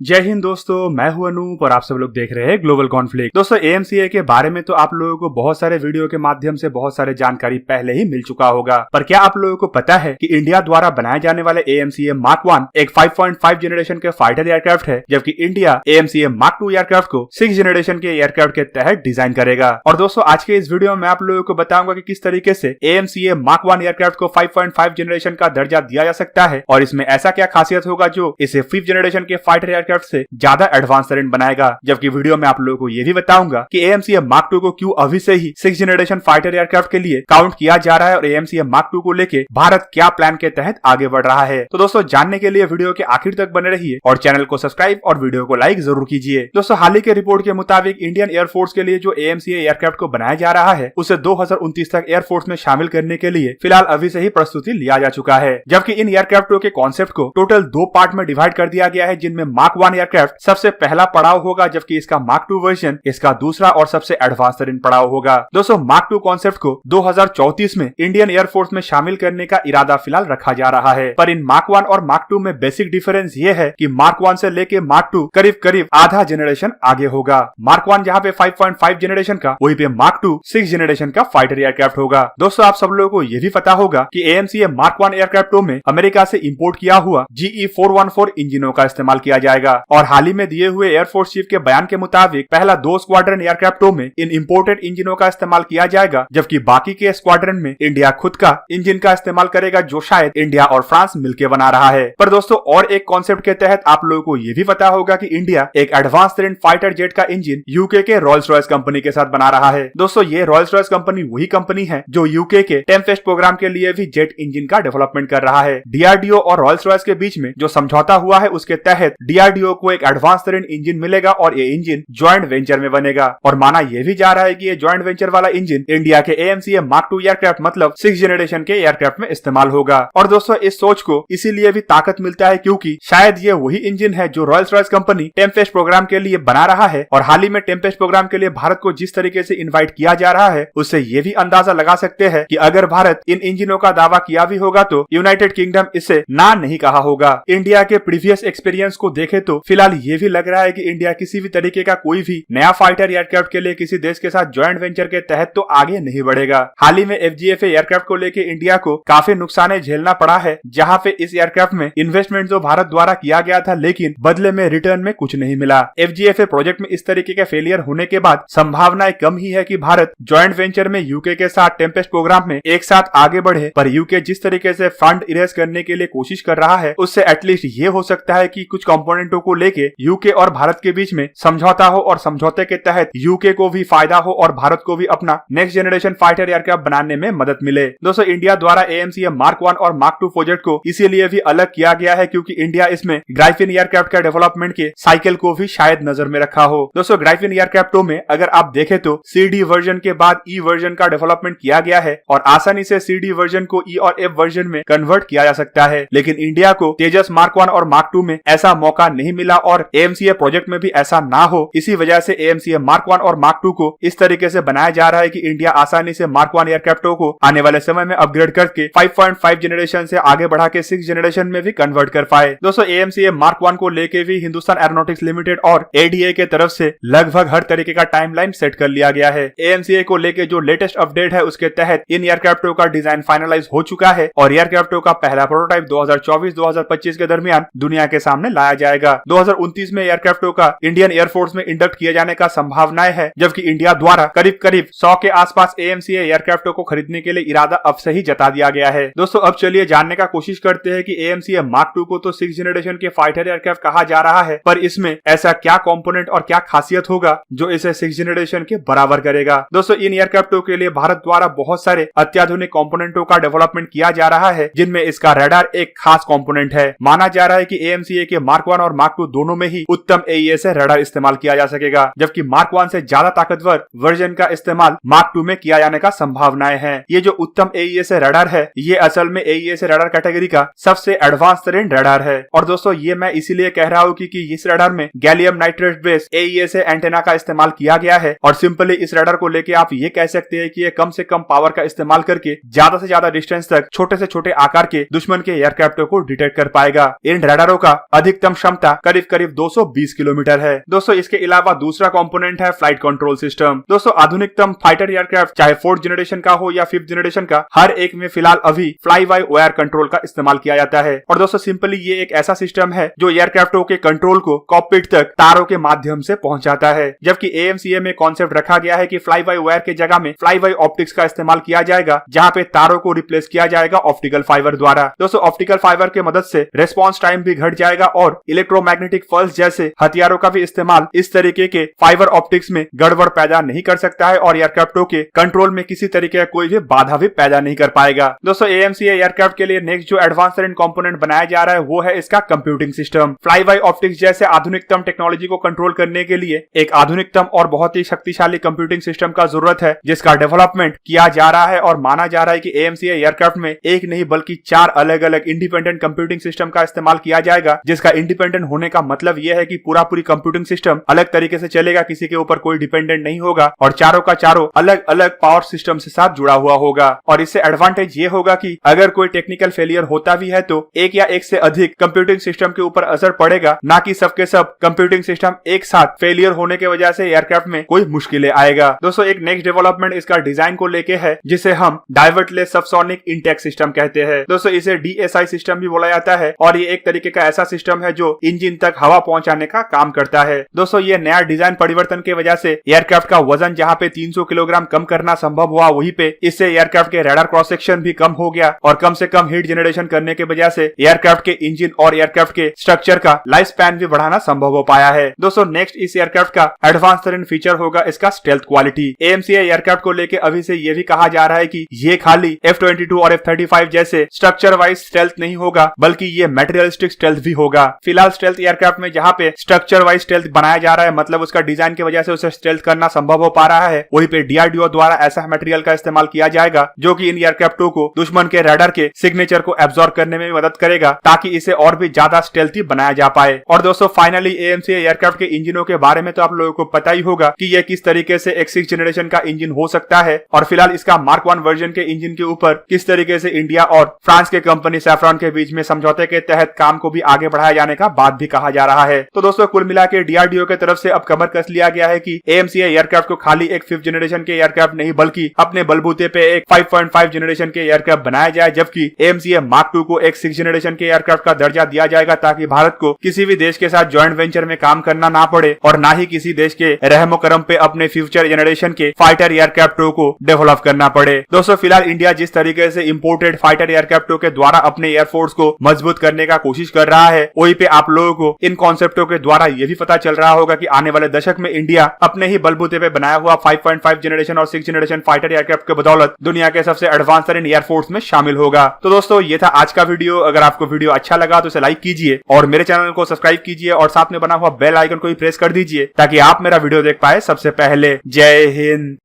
जय हिंद दोस्तों, मैं हूं अनूप और आप सब लोग देख रहे हैं ग्लोबल कॉन्फ्लिक्ट। दोस्तों, एएमसीए के बारे में तो आप लोगों को बहुत सारे वीडियो के माध्यम से बहुत सारे जानकारी पहले ही मिल चुका होगा, पर क्या आप लोगों को पता है कि इंडिया द्वारा बनाए जाने वाले एएमसीए मार्क 1 एक 5.5 जनरेशन के फाइटर एयरक्राफ्ट है, जबकि इंडिया एएमसीए मार्क 2 एयरक्राफ्ट को 6 जनरेशन के एयरक्राफ्ट के तहत डिजाइन करेगा। और दोस्तों, आज के इस वीडियो में आप लोगों को बताऊंगा कि किस तरीके से एएमसीए मार्क 1 एयरक्राफ्ट को 5.5 जनरेशन का दर्जा दिया जा सकता है और इसमें ऐसा क्या खासियत होगा जो इसे 5th जनरेशन के फाइटर एयरक्राफ्ट से ज्यादा एडवांस वेरिएंट बनाएगा। जबकि वीडियो में आप लोगों को यह भी बताऊंगा कि एएमसीए मार्क 2 को क्यों अभी से ही 6th जनरेशन फाइटर एयरक्राफ्ट के लिए काउंट किया जा रहा है और एएमसीए मार्क 2 को लेके भारत क्या प्लान के तहत आगे बढ़ रहा है। तो दोस्तों, जानने के लिए वीडियो के आखिर तक बने रहिए और चैनल को सब्सक्राइब और वीडियो को लाइक जरूर कीजिए। दोस्तों, हाल ही के रिपोर्ट के मुताबिक इंडियन एयरफोर्स के लिए जो एएमसीए एयरक्राफ्ट को बनाया जा रहा है उसे 2029 तक एयरफोर्स में शामिल करने के लिए फिलहाल अभी से ही प्रस्तुति लिया जा चुका है। जबकि इन एयरक्राफ्टों के कॉन्सेप्ट को टोटल 2 पार्ट में डिवाइड कर दिया गया है, जिनमें मार्क 1 एयरक्राफ्ट सबसे पहला पड़ाव होगा, जबकि इसका मार्क 2 वर्जन इसका दूसरा और सबसे एडवांस तरीन पड़ाव होगा। दोस्तों, मार्क 2 कॉन्सेप्ट को 2034 में इंडियन एयरफोर्स में शामिल करने का इरादा फिलहाल रखा जा रहा है, पर इन मार्क 1 और मार्क 2 में बेसिक डिफरेंस ये है कि मार्क 1 से लेके मार्क 2 करीब करीब आधा जनरेशन आगे होगा। मार्क 1 जहाँ पे 5.5 जनरेशन का, वहीं पे मार्क 2 6 जनरेशन का फाइटर एयरक्राफ्ट होगा। दोस्तों, आप सब लोगों को ये भी पता होगा कि एएमसीए मार्क 1 एयरक्राफ्टों में अमेरिका से इंपोर्ट किया हुआ GE 414 इंजनों का इस्तेमाल किया जाएगा और हाल ही में दिए हुए एयरफोर्स चीफ के बयान के मुताबिक पहला 2 स्क्वाड्रन एयरक्राफ्टों में इन इंपोर्टेड इंजनों का इस्तेमाल किया जाएगा, जबकि बाकी के स्क्वाड्रन में इंडिया खुद का इंजन का इस्तेमाल करेगा, जो शायद इंडिया और फ्रांस मिलकर बना रहा है। पर दोस्तों, और एक कॉन्सेप्ट के तहत आप लोगों को यह भी पता होगा कि इंडिया एक एडवांस तरीन फाइटर जेट का इंजन यूके के रॉयल्स रॉयस कंपनी के साथ बना रहा है। दोस्तों, ये रॉयल्स रॉयस कंपनी वही कंपनी है जो यूके के टेम्पेस्ट प्रोग्राम के लिए भी जेट इंजन का डेवलपमेंट कर रहा है। डीआरडीओ और रॉयल्स रॉयस के बीच में जो समझौता हुआ है उसके तहत डीआरडीओ को एक एडवांस तरीन इंजन मिलेगा और ये इंजन ज्वाइंट वेंचर में बनेगा और माना यह भी जा रहा है कि ये ज्वाइंट वेंचर वाला इंजन इंडिया के एएमसीए मार्क 2 एयरक्राफ्ट मतलब 6 जनरेशन के एयरक्राफ्ट में इस्तेमाल होगा। और दोस्तों, इस सोच को इसीलिए भी ताकत मिलता है क्योंकि शायद ये वही इंजन है जो Rolls Royce company Tempest programme के लिए बना रहा है और हाल ही में टेम्पेस्ट प्रोग्राम के लिए भारत को जिस तरीके से इन्वाइट किया जा रहा है उससे ये भी अंदाजा लगा सकते हैं कि अगर भारत इन इंजनों का दावा किया भी होगा तो यूनाइटेड किंगडम इसे ना नहीं कहा होगा। इंडिया के प्रीवियस एक्सपीरियंस को देखे तो फिलहाल ये भी लग रहा है कि इंडिया किसी भी तरीके का कोई भी नया फाइटर एयरक्राफ्ट के लिए किसी देश के साथ ज्वाइंट वेंचर के तहत तो आगे नहीं बढ़ेगा। हाल ही में FGFA एयरक्राफ्ट को लेकर इंडिया को काफी नुकसान झेलना पड़ा है, जहां पे इस एयरक्राफ्ट में इन्वेस्टमेंट जो भारत द्वारा किया गया था लेकिन बदले में रिटर्न में कुछ नहीं मिला। FGFA प्रोजेक्ट में इस तरीके के फेलियर होने के बाद संभावनाएं कम ही है कि भारत ज्वाइंट वेंचर में यूके के साथ टेम्पेस्ट प्रोग्राम में एक साथ आगे बढ़े। पर यूके जिस तरीके से फंड इरेज करने के लिए कोशिश कर रहा है उससे एटलीस्ट ये हो सकता है कि कुछ कंपोनेंटों को लेके यूके और भारत के बीच में समझौता हो और समझौते के तहत यूके को भी फायदा हो और भारत को भी अपना नेक्स्ट जनरेशन फाइटर एयरक्राफ्ट बनाने में मदद मिले। दोस्तों, इंडिया द्वारा एएमसीए मार्क 1 और मार्क 2 प्रोजेक्ट को इसीलिए भी अलग किया गया है क्योंकि इंडिया इसमें ग्राइफिन एयरक्राफ्ट का डेवलपमेंट के साइकिल को भी शायद नजर में रखा हो। दोस्तों, ग्राइफिन एयरक्राफ्टों में अगर आप देखें तो CD वर्जन के बाद E वर्जन का डेवलपमेंट किया गया है और आसानी से CD वर्जन को E और F वर्जन में कन्वर्ट किया जा सकता है, लेकिन इंडिया को तेजस मार्क 1 और मार्क 2 में ऐसा मौका नहीं मिला और एएमसीए प्रोजेक्ट में भी ऐसा ना हो। इसी वजह से एएमसीए मार्क 1 और मार्क 2 को इस तरीके से बनाया जा रहा है कि इंडिया आसानी से मार्क 1 एयरक्राफ्टों को आने वाले समय में अपग्रेड करके 5.5 जनरेशन से आगे बढ़ा के 6 जनरेशन में भी कन्वर्ट कर पाए। दोस्तों, एएमसीए मार्क 1 को लेके भी हिंदुस्तान एरोनॉटिक्स लिमिटेड और ADA के तरफ से लगभग हर तरीके का टाइमलाइन सेट कर लिया गया है। एएमसीए को लेके जो लेटेस्ट अपडेट है उसके तहत इन एयरक्राफ्टों का डिजाइन फाइनलाइज हो चुका है और एयरक्राफ्टों का पहला प्रोटोटाइप 2024-2025 के दरमियान दुनिया के सामने लाया जाएगा। 2029 में एयरक्राफ्टों का इंडियन एयरफोर्स में इंडक्ट किए जाने का संभावनाएं है, जबकि इंडिया द्वारा करीब करीब 100 के आसपास एएमसीए एयरक्राफ्टों को खरीदने के लिए इरादा अब से ही जता दिया गया है। दोस्तों, अब चलिए जानने का कोशिश करते हैं कि एएमसीए मार्क 2 को तो 6 जनरेशन के फाइटर एयरक्राफ्ट कहा जा रहा है, पर इसमें ऐसा क्या कंपोनेंट और क्या खासियत होगा जो इसे 6 जनरेशन के बराबर करेगा। दोस्तों, इन एयरक्राफ्टों के लिए भारत द्वारा बहुत सारे अत्याधुनिक कंपोनेंटों का डेवलपमेंट किया जा रहा है, जिनमें इसका रडार एक खास कंपोनेंट है। माना जा रहा है कि एएमसीए के मार्क 1 और मार्क 2 दोनों में ही उत्तम AES से रडार इस्तेमाल किया जा सकेगा, जबकि मार्क 1 से ज्यादा ताकतवर वर्जन का इस्तेमाल मार्क 2 में किया जाने का संभावनाएं हैं। ये जो उत्तम AES से रडार है ये असल में AES से रडार कैटेगरी का सबसे एडवांस तरीन रडार है। और दोस्तों, ये मैं इसीलिए कह रहा हूँ क्योंकि इस रडार में गैलियम नाइट्रेट बेस्ड AES से एंटेना का इस्तेमाल किया गया है और सिंपली इस रडार को लेके आप ये कह सकते हैं कि ये कम से कम पावर का इस्तेमाल करके ज्यादा से ज्यादा डिस्टेंस तक छोटे से छोटे आकार के दुश्मन के एयरक्राफ्टों को डिटेक्ट कर पाएगा। इन रडारों का अधिकतम क्षमता करीब करीब 220 किलोमीटर है। दोस्तों इसके अलावा दूसरा कंपोनेंट है फ्लाइट कंट्रोल सिस्टम। दोस्तों आधुनिकतम फाइटर एयरक्राफ्ट चाहे 4th जनरेशन का हो या 5th जनरेशन का, हर एक में फिलहाल अभी फ्लाई बाय वायर कंट्रोल का इस्तेमाल किया जाता है। और दोस्तों सिंपली ये एक ऐसा सिस्टम है जो एयरक्राफ्टों के कंट्रोल को कॉकपिट तक तारों के माध्यम से पहुंचाता है, जबकि AMCA में कॉन्सेप्ट रखा गया है कि फ्लाई बाय वायर के जगह में फ्लाई बाय ऑप्टिक्स का इस्तेमाल किया जाएगा, जहां पे तारों को रिप्लेस किया जाएगा ऑप्टिकल फाइबर द्वारा। दोस्तों ऑप्टिकल फाइबर के मदद से रेस्पॉन्स टाइम भी घट जाएगा और इलेक्ट्रोमैग्नेटिक पल्स जैसे हथियारों का भी इस्तेमाल इस तरीके के फाइबर ऑप्टिक्स में गड़बड़ पैदा नहीं कर सकता है और एयरक्राफ्टों के कंट्रोल में किसी तरीके का कोई भी बाधा भी पैदा नहीं कर पाएगा। दोस्तों AMCA एयरक्राफ्ट के लिए नेक्स्ट जो एडवांस्ड कंपोनेंट बनाया जा रहा है वो है इसका computing system. Fly bye optics जैसे आधुनिकतम टेक्नोलॉजी को कंट्रोल करने के लिए एक आधुनिकतम और बहुत ही शक्तिशाली कंप्यूटिंग सिस्टम का जरूरत है, जिसका डेवलपमेंट किया जा रहा है और माना जा रहा है कि AMCA एयरक्राफ्ट में एक नहीं बल्कि 4 अलग अलग इंडिपेंडेंट कंप्यूटिंग सिस्टम का इस्तेमाल किया जाएगा, जिसका इंडिपेंडेंट होने का मतलब यह है कि पूरी कंप्यूटिंग सिस्टम अलग तरीके से चलेगा, किसी के ऊपर कोई डिपेंडेंट नहीं होगा और चारों का चारों अलग अलग पावर सिस्टम से साथ जुड़ा हुआ होगा। और इससे एडवांटेज ये होगा कि अगर कोई टेक्निकल फेलियर होता भी है तो एक या एक से अधिक कंप्यूटिंग सिस्टम के ऊपर असर पड़ेगा, ना कि सबके सब कंप्यूटिंग सिस्टम एक साथ फेलियर होने की वजह से एयरक्राफ्ट में कोई मुश्किलें आएगा। दोस्तों एक नेक्स्ट डेवलपमेंट इसका डिजाइन को लेके है, जिसे हम डाइवर्टलेस सबसोनिक इंटेक सिस्टम कहते हैं। दोस्तों इसे DSI सिस्टम भी बोला जाता है और ये एक तरीके का ऐसा सिस्टम है जो इंजन तक हवा पहुंचाने का काम करता है। दोस्तों ये नया डिजाइन परिवर्तन की वजह से एयरक्राफ्ट का वजन जहां पे 300 किलोग्राम कम करना संभव हुआ, वहीं पे इससे एयरक्राफ्ट के रडार क्रॉस सेक्शन भी कम हो गया और कम से कम हीट जनरेशन करने की वजह से एयरक्राफ्ट के इंजन और एयरक्राफ्ट के स्ट्रक्चर का लाइफ स्पैन भी बढ़ाना संभव हो पाया है। दोस्तों नेक्स्ट इस एयरक्राफ्ट का एडवांस तरीन फीचर होगा इसका स्टेल्थ क्वालिटी। AMCA एयरक्राफ्ट को लेके अभी से ये भी कहा जा रहा है कि ये खाली F-22 और F-35 जैसे स्ट्रक्चर वाइज स्टेल्थ नहीं होगा, बल्कि ये मटेरियलिस्टिक स्टेल्थ भी होगा। फिलहाल स्टेल्थ एयरक्राफ्ट में जहां पे स्ट्रक्चर वाइज स्टेल्थ बनाया जा रहा है, मतलब उसका डिजाइन की वजह से उसे स्टेल्थ करना संभव हो पा रहा है, वहीं पे DRDO द्वारा ऐसा मटेरियल का इस्तेमाल किया जाएगा जो कि इन एयरक्राफ्टों को दुश्मन के रडार के सिग्नेचर को एब्जॉर्ब करने में मदद करेगा, ताकि इसे और भी ज्यादा स्टेल्थी बनाया जा पाए। और दोस्तों फाइनली AMCA एयरक्राफ्ट के इंजनों के बारे में तो आप लोगों को पता ही होगा कि यह किस तरीके से एक 6th जनरेशन का इंजन हो सकता है और फिलहाल इसका Mark 1 वर्जन के इंजन के ऊपर किस तरीके से इंडिया और फ्रांस के कंपनी सैफ्रॉन के बीच में समझौते के तहत काम को भी आगे बढ़ाया जाने का बात भी कहा जा रहा है। तो दोस्तों कुल मिला के DRDO की तरफ से अब कमर कस लिया गया है कि AMCA एयरक्राफ्ट को खाली एक 5th जनरेशन के एयरक्राफ्ट नहीं बल्कि अपने बलबूते पे एक 5.5 जनरेशन के एयरक्राफ्ट बनाया जाए, जबकि AMCA Mark 2 को एक 6th जनरेशन के एयरक्राफ्ट का दर्जा दिया जाएगा, ताकि भारत को किसी भी देश के साथ ज्वाइंट वेंचर में काम करना ना पड़े और ना ही किसी देश के रहमो करम पे अपने फ्यूचर जनरेशन के फाइटर एयरक्राफ्टों को डेवलप करना पड़े। दोस्तों फिलहाल इंडिया जिस तरीके से इंपोर्टेड फाइटर एयरक्राफ्टों के द्वारा अपने एयरफोर्स को मजबूत करने का कोशिश कर रहा है, वहीं पे आप लोगों को इन कॉन्सेप्टों के द्वारा ये भी पता चल रहा होगा कि आने वाले दशक में इंडिया अपने ही बलबूते पे बनाया हुआ 5.5 जनरेशन और 6th जनरेशन फाइटर एयरक्राफ्ट के बदौलत दुनिया के सबसे एडवांस तरीन एयरफोर्स में शामिल होगा। तो दोस्तों ये था आज का वीडियो। अगर आपको वीडियो अच्छा लगा तो इसे लाइक कीजिए और मेरे चैनल को सब्सक्राइब कीजिए और साथ में बना हुआ बेल आइकन को भी प्रेस कर दीजिए, ताकि आप मेरा वीडियो देख पाए सबसे पहले। जय हिंद।